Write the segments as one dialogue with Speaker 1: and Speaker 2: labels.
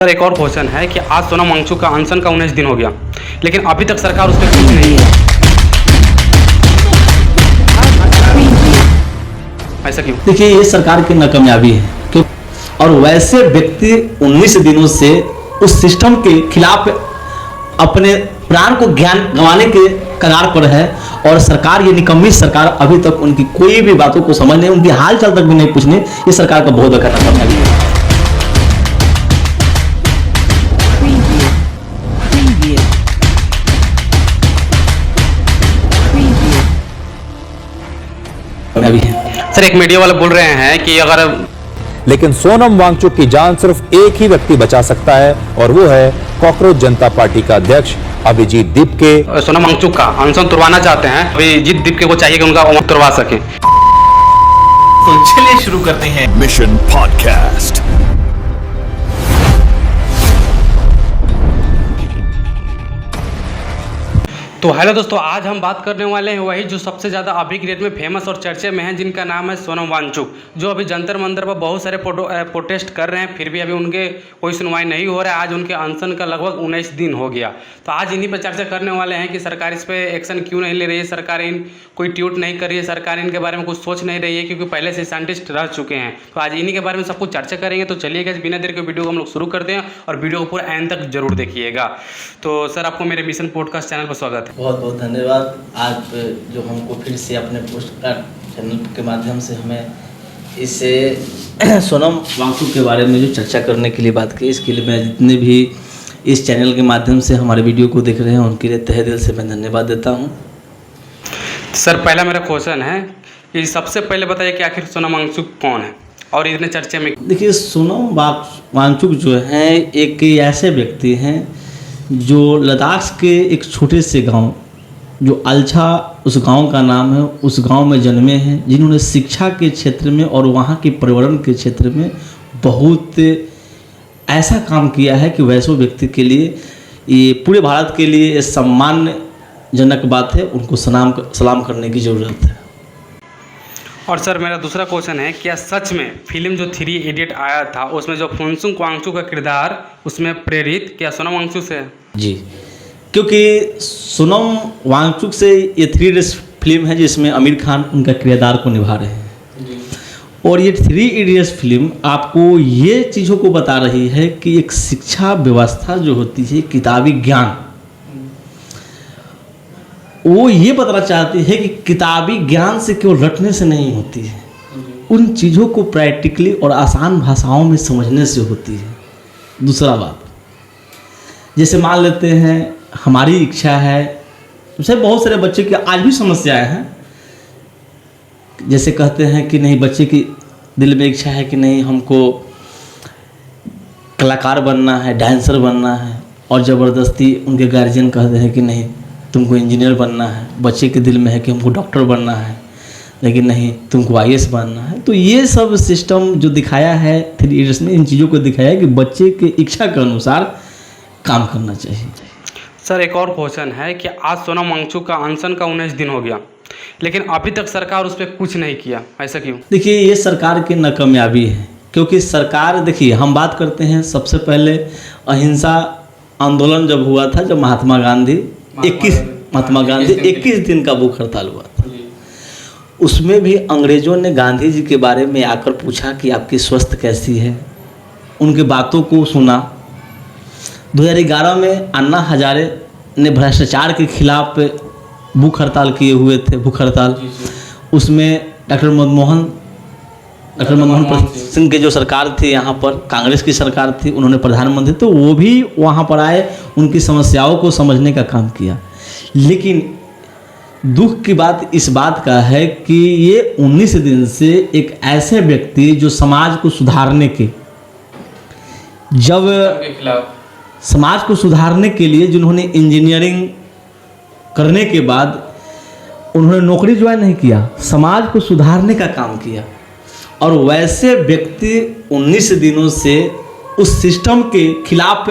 Speaker 1: Sir एक और question है कि आज सोनम वांगचुक का अनशन का 19 दिन हो गया, लेकिन अभी तक सरकार उस पर कुछ नहीं है। ऐसा क्यों?
Speaker 2: देखिए, ये सरकार की नाकामयाबी है क्यों। और वैसे व्यक्ति 19 दिनों से उस सिस्टम के खिलाफ अपने प्राण को गंवाने के कगार पर है, और सरकार, ये निकम्मी सरकार अभी तक उनकी कोई भी बातों को समझने, उनकी हालचाल तक भी नहीं पूछने, ये सरकार का बहुत बड़ा नाकामयाबी है।
Speaker 1: सर एक मीडिया वाले बोल रहे हैं कि अगर
Speaker 3: लेकिन सोनम वांगचुक की जान सिर्फ एक ही व्यक्ति बचा सकता है, और वो है कॉकरोच जनता पार्टी का अध्यक्ष अभिजीत दीपके।
Speaker 1: सोनम वांगचुक का अनशन तुड़वाना चाहते हैं, अभिजीत दीपके को चाहिए कि उनका अनशन तुड़वा सके।
Speaker 4: तो चलिए शुरू करते हैं मिशन पॉडकास्ट।
Speaker 1: तो हेलो दोस्तों, आज हम बात करने वाले हैं वही जो सबसे ज़्यादा अभी के डेट में फेमस और चर्चे में हैं, जिनका नाम है सोनम वांगचुक, जो अभी जंतर मंतर पर बहुत सारे प्रोटेस्ट कर रहे हैं, फिर भी अभी उनके कोई सुनवाई नहीं हो रहा है। आज उनके अनशन का लगभग 19 दिन हो गया। तो आज इन्हीं पर चर्चा करने वाले हैं कि सरकार इस पर एक्शन क्यों नहीं ले रही है, सरकार कोई ट्वीट नहीं कर रही है, सरकार इनके बारे में कुछ सोच नहीं रही है, क्योंकि पहले से साइंटिस्ट रह चुके हैं। तो आज इन्हीं के बारे में सब कुछ चर्चा करेंगे। तो चलिए गाइस, बिना देर के वीडियो को हम लोग शुरू करते हैं, और वीडियो को पूरा एंड तक जरूर देखिएगा। तो सर, आपको मेरे मिशन पॉडकास्ट चैनल पर स्वागत है।
Speaker 2: बहुत बहुत धन्यवाद। आज जो हमको फिर से अपने पोस्टकास्ट चैनल के माध्यम से हमें इससे सोनम वांगचुक के बारे में जो चर्चा करने के लिए बात की, इसके लिए मैं जितने भी इस चैनल के माध्यम से हमारे वीडियो को देख रहे हैं उनके लिए तहे दिल से मैं धन्यवाद देता हूं।
Speaker 1: सर पहला मेरा क्वेश्चन है कि सबसे पहले बताइए कि आखिर सोनम वांगचुक कौन है और इतने चर्चे में।
Speaker 2: देखिए, सोनम वांगचुक जो है एक ऐसे व्यक्ति हैं जो लद्दाख के एक छोटे से गांव, जो अल्छा उस गांव का नाम है, उस गांव में जन्मे हैं, जिन्होंने शिक्षा के क्षेत्र में और वहाँ के पर्यावरण के क्षेत्र में बहुत ऐसा काम किया है कि वैसे व्यक्ति के लिए, ये पूरे भारत के लिए सम्मानजनक बात है। उनको सलाम करने की ज़रूरत है।
Speaker 1: और सर मेरा दूसरा क्वेश्चन है, क्या सच में फिल्म जो 3 इडियट आया था उसमें जो फुनसुक वांगचुक का किरदार उसमें प्रेरित क्या सोनम वांगचुक से है?
Speaker 2: जी, क्योंकि सोनम वांगचुक से ये 3 इडियट्स फिल्म है जिसमें आमिर खान उनका किरदार को निभा रहे हैं। और ये 3 इडियट्स फिल्म आपको ये चीज़ों को बता रही है कि एक शिक्षा व्यवस्था जो होती है, किताबी ज्ञान, वो ये बताना चाहती है कि किताबी ज्ञान से केवल रटने से नहीं होती है, उन चीज़ों को प्रैक्टिकली और आसान भाषाओं में समझने से होती है। दूसरा बात, जैसे मान लेते हैं हमारी इच्छा है, जैसे बहुत सारे बच्चे की आज भी समस्याएं हैं, जैसे कहते हैं कि नहीं, बच्चे की दिल में इच्छा है कि नहीं हमको कलाकार बनना है, डांसर बनना है, और ज़बरदस्ती उनके गार्जियन कहते हैं कि नहीं तुमको इंजीनियर बनना है। बच्चे के दिल में है कि हमको डॉक्टर बनना है, लेकिन नहीं तुमको IAS बनना है। तो ये सब सिस्टम जो दिखाया है 3 इडियट्स में, इन चीज़ों को दिखाया है कि बच्चे के इच्छा के अनुसार काम करना चाहिए।
Speaker 1: सर एक और क्वेश्चन है कि आज सोनम वांगचुक का अनशन का 19 दिन हो गया, लेकिन अभी तक सरकार उस पर कुछ नहीं किया। ऐसा क्यों?
Speaker 2: देखिए, ये सरकार की नाकामयाबी है क्योंकि सरकार, देखिए हम बात करते हैं सबसे पहले अहिंसा आंदोलन जब हुआ था, जब महात्मा गांधी 21 दिन का भूख हड़ताल हुआ था, उसमें भी अंग्रेज़ों ने गांधी जी के बारे में आकर पूछा कि आपकी स्वास्थ्य कैसी है, उनके बातों को सुना। 2011 में अन्ना हजारे ने भ्रष्टाचार के खिलाफ भूख हड़ताल किए हुए थे, भूख हड़ताल। उसमें डॉक्टर मनमोहन सिंह की जो सरकार थी, यहाँ पर कांग्रेस की सरकार थी, उन्होंने प्रधानमंत्री, तो वो भी वहाँ पर आए, उनकी समस्याओं को समझने का काम किया। लेकिन दुख की बात इस बात का है कि ये 19 दिन से एक ऐसे व्यक्ति जो समाज को सुधारने के, समाज को सुधारने के लिए जिन्होंने इंजीनियरिंग करने के बाद उन्होंने नौकरी ज्वाइन नहीं किया, समाज को सुधारने का काम किया, और वैसे व्यक्ति 19 दिनों से उस सिस्टम के खिलाफ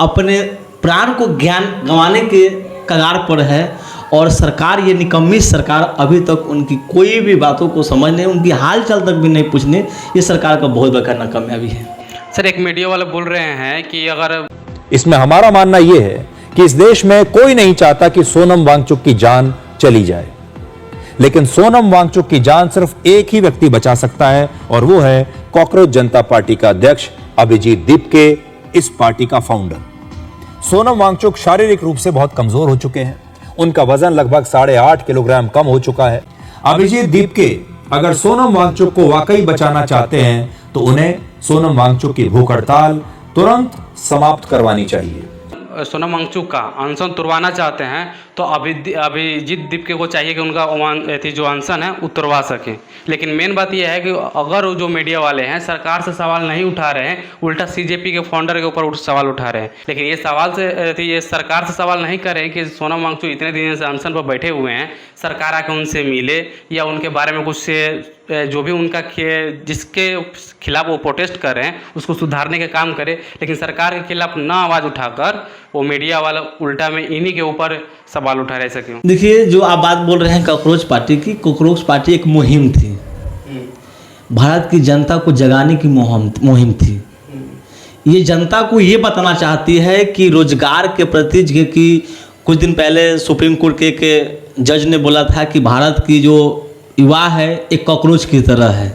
Speaker 2: अपने प्राण को गंवाने के कगार पर है, और सरकार, ये निकम्मी सरकार अभी तक उनकी कोई भी बातों को समझने, उनकी हालचाल तक भी नहीं पूछने, ये सरकार का बहुत बड़ा नाकामयाबी है।
Speaker 1: सर एक मीडिया वाले बोल रहे हैं कि अगर
Speaker 3: इसमें हमारा मानना यह है कि इस देश में कोई नहीं चाहता कि सोनम वांगचुक की जान चली जाए, लेकिन सोनम वांगचुक की जान सिर्फ एक ही व्यक्ति बचा सकता है और वो है कॉकरोच जनता पार्टी का अध्यक्ष अभिजीत दीपके, इस पार्टी का फाउंडर। सोनम वांगचुक शारीरिक रूप से बहुत कमजोर हो चुके हैं, उनका वजन लगभग 8.5 किलोग्राम कम हो चुका है। अभिजीत दीपके अगर सोनम वांगचुक को वाकई बचाना चाहते हैं तो उन्हें सोनम वांगचुक की भूख हड़ताल तुरंत समाप्त करवानी चाहिए।
Speaker 1: सोनम वांगचुक का अनशन तुड़वाना चाहते हैं तो अभिजीत दीपके को चाहिए कि उनका जो अनशन है उतरवा सकें। लेकिन मेन बात यह है कि अगर वो जो मीडिया वाले हैं सरकार से सवाल नहीं उठा रहे हैं, उल्टा सीजेपी के फाउंडर के ऊपर सवाल उठा रहे हैं, लेकिन ये सरकार से सवाल नहीं कर रहे हैं कि सोनम वांगचुक इतने दिन से अनशन पर बैठे हुए हैं, सरकार आके उनसे मिले या उनके बारे में कुछ से जो भी उनका जिसके खिलाफ वो प्रोटेस्ट कर रहे हैं उसको सुधारने का काम करे। लेकिन सरकार के खिलाफ ना आवाज़ उठाकर वो मीडिया वाला उल्टा में इन्हीं के ऊपर सवाल उठा रहे सके।
Speaker 2: देखिए, जो आप बात बोल रहे हैं कॉकरोच पार्टी की, कॉकरोच पार्टी एक मुहिम थी, भारत की जनता को जगाने की मुहिम थी। ये जनता को ये बताना चाहती है कि रोजगार के प्रति, कि कुछ दिन पहले सुप्रीम कोर्ट के एक जज ने बोला था कि भारत की जो युवा है एक कॉकरोच की तरह है।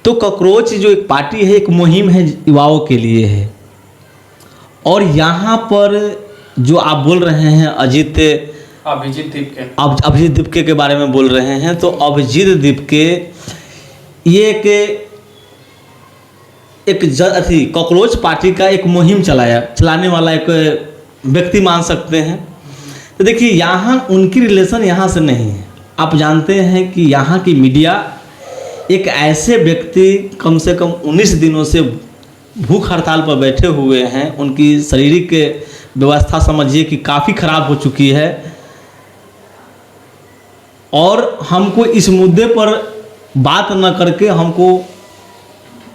Speaker 2: तो कॉकरोच जो एक पार्टी है, एक मुहिम है, युवाओं के लिए है। और यहाँ पर जो आप बोल रहे हैं अभिजीत दीपके के बारे में बोल रहे हैं, तो अभिजीत दीपके ये एक कॉकरोच पार्टी का एक मुहिम चलाने वाला एक व्यक्ति मान सकते हैं। तो देखिए, यहाँ उनकी रिलेशन यहाँ से नहीं है। आप जानते हैं कि यहाँ की मीडिया एक ऐसे व्यक्ति कम से कम 19 दिनों से भूख हड़ताल पर बैठे हुए हैं, उनकी शारीरिक व्यवस्था समझिए कि काफ़ी खराब हो चुकी है, और हमको इस मुद्दे पर बात न करके हमको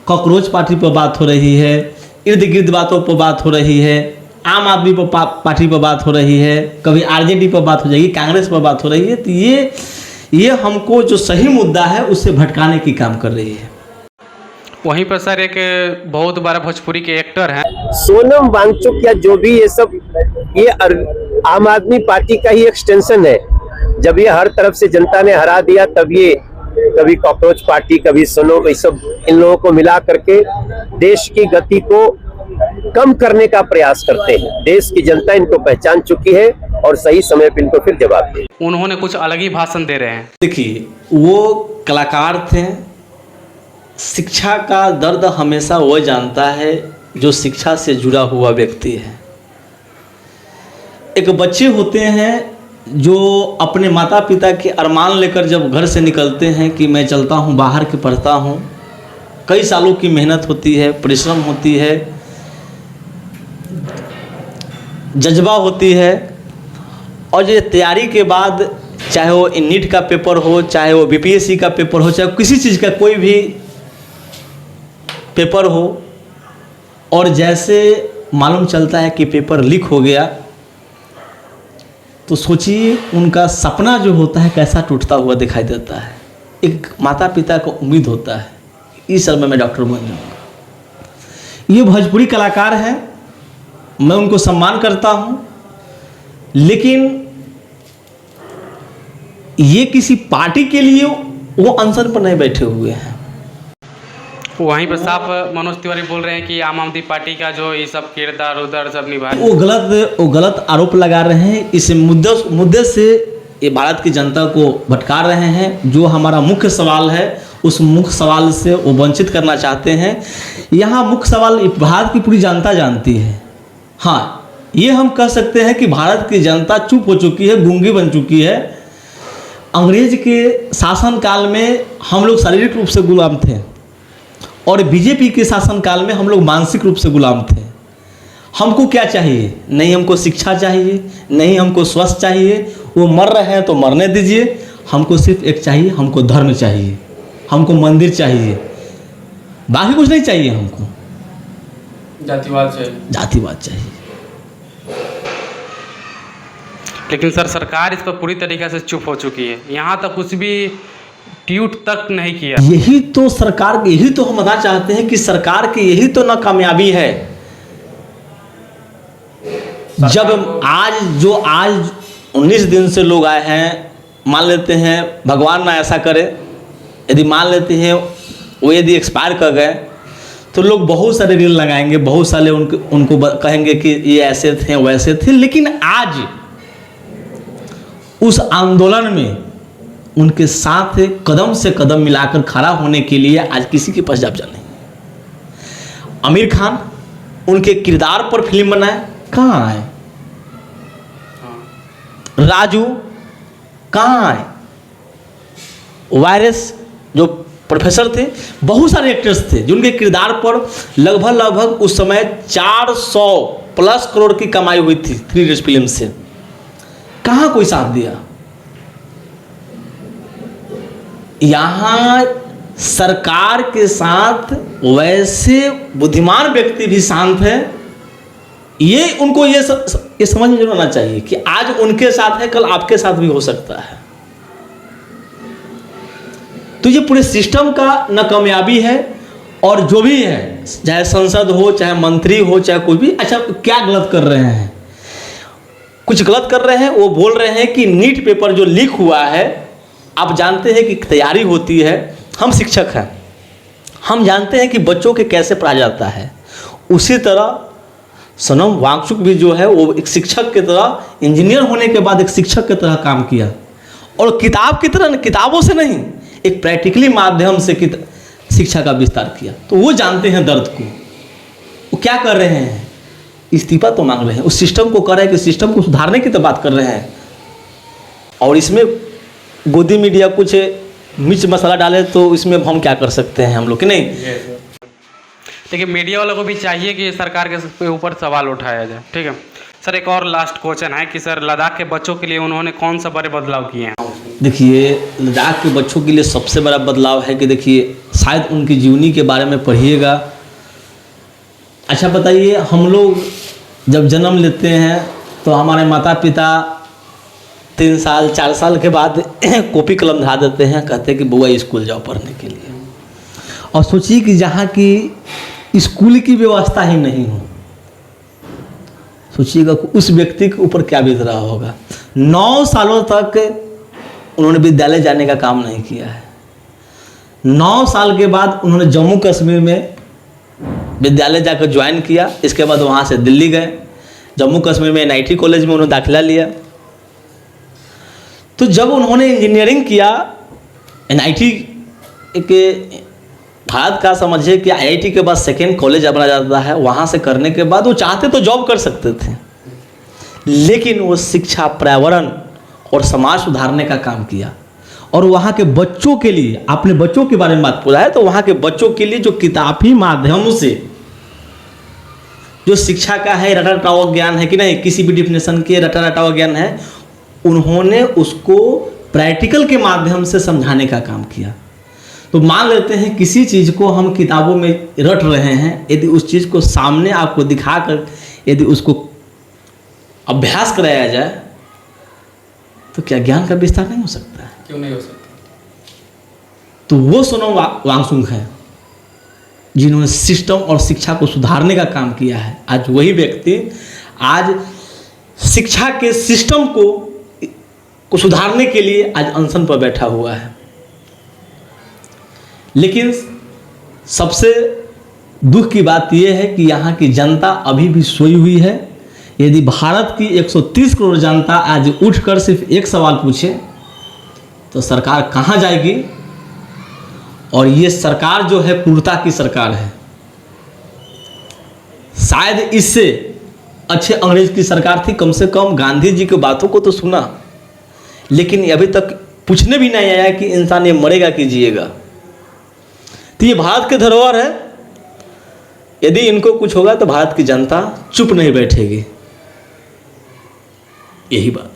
Speaker 2: कॉकरोच पार्टी पर बात हो रही है, इर्द गिर्द बातों पर बात हो रही है, आम आदमी पर पार्टी पर बात हो रही है, कभी आरजेडी पर बात हो जाएगी, कांग्रेस पर बात हो रही है। तो ये हमको जो सही मुद्दा है उससे भटकाने की काम कर रही है।
Speaker 1: वहीं पर सर एक बहुत बड़ा भोजपुरी के एक्टर हैं
Speaker 5: सोनम वांगचुक या जो भी ये सब, ये आम आदमी पार्टी का ही एक्सटेंशन है। जब ये हर तरफ से जनता ने हरा दिया, तब ये कभी कॉकरोच पार्टी, कभी सोनम, ये सब इन लोगों को मिला करके देश की गति को कम करने का प्रयास करते हैं। देश की जनता इनको पहचान चुकी है और सही समय पर इनको फिर जवाब दे।
Speaker 1: उन्होंने कुछ अलग ही भाषण दे रहे हैं।
Speaker 2: देखिए, वो कलाकार थे। शिक्षा का दर्द हमेशा वो जानता है जो शिक्षा से जुड़ा हुआ व्यक्ति है। एक बच्चे होते हैं जो अपने माता पिता के अरमान लेकर जब घर से निकलते हैं कि मैं चलता हूँ, बाहर के पढ़ता हूँ, कई सालों की मेहनत होती है, परिश्रम होती है, जज्बा होती है, और ये तैयारी के बाद चाहे वो नीट का पेपर हो, चाहे वो बीपीएससी का पेपर हो, चाहे किसी चीज़ का कोई भी पेपर हो, और जैसे मालूम चलता है कि पेपर लीक हो गया, तो सोचिए उनका सपना जो होता है कैसा टूटता हुआ दिखाई देता है। एक माता पिता को उम्मीद होता है इस साल में मैं डॉक्टर बन जाऊँगा। ये भोजपुरी कलाकार हैं, मैं उनको सम्मान करता हूँ, लेकिन ये किसी पार्टी के लिए वो अनशन पर नहीं बैठे हुए हैं।
Speaker 1: वहीं पर साफ मनोज तिवारी बोल रहे हैं कि आम आदमी पार्टी का जो ये सब किरदार उधर सब निभा,
Speaker 2: वो गलत आरोप लगा रहे हैं। इस मुद्दे से ये भारत की जनता को भटका रहे हैं। जो हमारा मुख्य सवाल है उस मुख्य सवाल से वो वंचित करना चाहते हैं। यहाँ मुख्य सवाल भारत की पूरी जनता जानती है। हाँ, ये हम कह सकते हैं कि भारत की जनता चुप हो चुकी है, गूंगी बन चुकी है। अंग्रेज के शासनकाल में हम लोग शारीरिक रूप से गुलाम थे, और बीजेपी के शासनकाल में हम लोग मानसिक रूप से गुलाम थे। हमको क्या चाहिए? नहीं हमको शिक्षा चाहिए, नहीं हमको स्वास्थ्य चाहिए। वो मर रहे हैं तो मरने दीजिए। हमको सिर्फ एक चाहिए, हमको धर्म चाहिए, हमको मंदिर चाहिए, बाकी कुछ नहीं चाहिए। हमको जातिवाद चाहिए।
Speaker 1: लेकिन सर सरकार इस पर पूरी तरीके से चुप हो चुकी है। यहाँ तक कुछ भी ट्वीट तक नहीं किया।
Speaker 2: यही तो सरकार, यही तो हम बताना चाहते हैं कि सरकार की यही तो नाकामयाबी है। जब आज 19 दिन से लोग आए हैं, मान लेते हैं भगवान ना ऐसा करे, यदि मान लेते हैं वो यदि एक्सपायर कर गए तो लोग बहुत सारे रील लगाएंगे, बहुत सारे उनको कहेंगे कि ये ऐसे थे वैसे थे। लेकिन आज उस आंदोलन में उनके साथ कदम से कदम मिलाकर खड़ा होने के लिए आज किसी के पास जाबजा नहीं। आमिर खान उनके किरदार पर फिल्म बनाए, कहाँ आए? राजू कहाँ आए? वायरस जो प्रोफेसर थे, बहुत सारे एक्टर्स थे जिनके किरदार पर लगभग उस समय 400+ करोड़ की कमाई हुई थी 3 इडियट्स फिल्म से। कहाँ कोई साथ दिया? यहाँ सरकार के साथ वैसे बुद्धिमान व्यक्ति भी शांत है। ये उनको ये समझ में जरूर आना चाहिए कि आज उनके साथ है, कल आपके साथ भी हो सकता है। तो ये पूरे सिस्टम का नाकामयाबी है। और जो भी है, चाहे संसद हो, चाहे मंत्री हो, चाहे कोई भी, अच्छा क्या गलत कर रहे हैं? कुछ गलत कर रहे हैं। वो बोल रहे हैं कि नीट पेपर जो लीक हुआ है, आप जानते हैं कि तैयारी होती है। हम शिक्षक हैं, हम जानते हैं कि बच्चों के कैसे पढ़ाया जाता है। उसी तरह सोनम वांगचुक भी जो है वो एक शिक्षक की तरह, इंजीनियर होने के बाद एक शिक्षक की तरह काम किया। और किताब की तरह, किताबों से नहीं, एक प्रैक्टिकली माध्यम से शिक्षा का विस्तार किया। तो वो जानते हैं दर्द को। वो क्या कर रहे हैं? इस्तीफा तो मांग रहे हैं। उस सिस्टम को कर रहे हैं कि सिस्टम को सुधारने की तो बात कर रहे हैं। और इसमें गोदी मीडिया कुछ मिर्च मसाला डाले तो इसमें हम क्या कर सकते हैं हम लोग कि नहीं?
Speaker 1: देखिए, मीडिया वालों को भी चाहिए कि सरकार के ऊपर सवाल उठाया जाए। ठीक है सर, एक और लास्ट क्वेश्चन है कि सर लद्दाख के बच्चों के लिए उन्होंने कौन सा बड़े बदलाव किए हैं?
Speaker 2: देखिए, लद्दाख के बच्चों के लिए सबसे बड़ा बदलाव है कि देखिए, शायद उनकी जीवनी के बारे में पढ़िएगा। अच्छा बताइए, हम लोग जब जन्म लेते हैं तो हमारे माता पिता 3 साल 4 साल के बाद कॉपी कलम धरा देते हैं, कहते हैं कि बुआ स्कूल जाओ पढ़ने के लिए। और सोचिए कि जहाँ की स्कूल की व्यवस्था ही नहीं हो, सोचिएगा उस व्यक्ति के ऊपर क्या बीत रहा होगा। 9 सालों तक उन्होंने विद्यालय जाने का काम नहीं किया है। 9 साल के बाद उन्होंने जम्मू कश्मीर में विद्यालय जाकर ज्वाइन किया। इसके बाद वहाँ से दिल्ली गए, जम्मू कश्मीर में NIT कॉलेज में उन्होंने दाखिला लिया। तो जब उन्होंने इंजीनियरिंग किया, NIT के भारत का समझिए कि IIT के बाद सेकेंड कॉलेज बना जाता है, वहाँ से करने के बाद वो चाहते तो जॉब कर सकते थे, लेकिन वो शिक्षा, पर्यावरण और समाज सुधारने का काम किया। और वहाँ के बच्चों के लिए, आपने बच्चों के बारे में बात पूछा है, तो वहाँ के बच्चों के लिए जो किताबी माध्यम से जो शिक्षा का है, रटा रटा हुआ ज्ञान है कि नहीं, किसी भी डिफिनेशन के रटा रटा हुआ ज्ञान है, उन्होंने उसको प्रैक्टिकल के माध्यम से समझाने का काम किया। तो मान लेते हैं किसी चीज़ को हम किताबों में रट रहे हैं, यदि उस चीज़ को सामने आपको दिखाकर यदि उसको अभ्यास कराया जाए तो क्या ज्ञान का विस्तार नहीं हो सकता है?
Speaker 1: क्यों नहीं हो सकता?
Speaker 2: तो वो सोनम वांगचुक हैं जिन्होंने सिस्टम और शिक्षा को सुधारने का काम किया है। आज वही व्यक्ति आज शिक्षा के सिस्टम को सुधारने के लिए आज अनशन पर बैठा हुआ है। लेकिन सबसे दुख की बात यह है कि यहाँ की जनता अभी भी सोई हुई है। यदि भारत की 130 करोड़ जनता आज उठकर सिर्फ एक सवाल पूछे तो सरकार कहाँ जाएगी? और ये सरकार जो है क्रूरता की सरकार है। शायद इससे अच्छे अंग्रेज की सरकार थी, कम से कम गांधी जी की बातों को तो सुना, लेकिन अभी तक पूछने भी नहीं आया कि इंसान ये मरेगा कि जिएगा। तो ये भारत की धरोहर है। यदि इनको कुछ होगा तो भारत की जनता चुप नहीं बैठेगी। यही बात।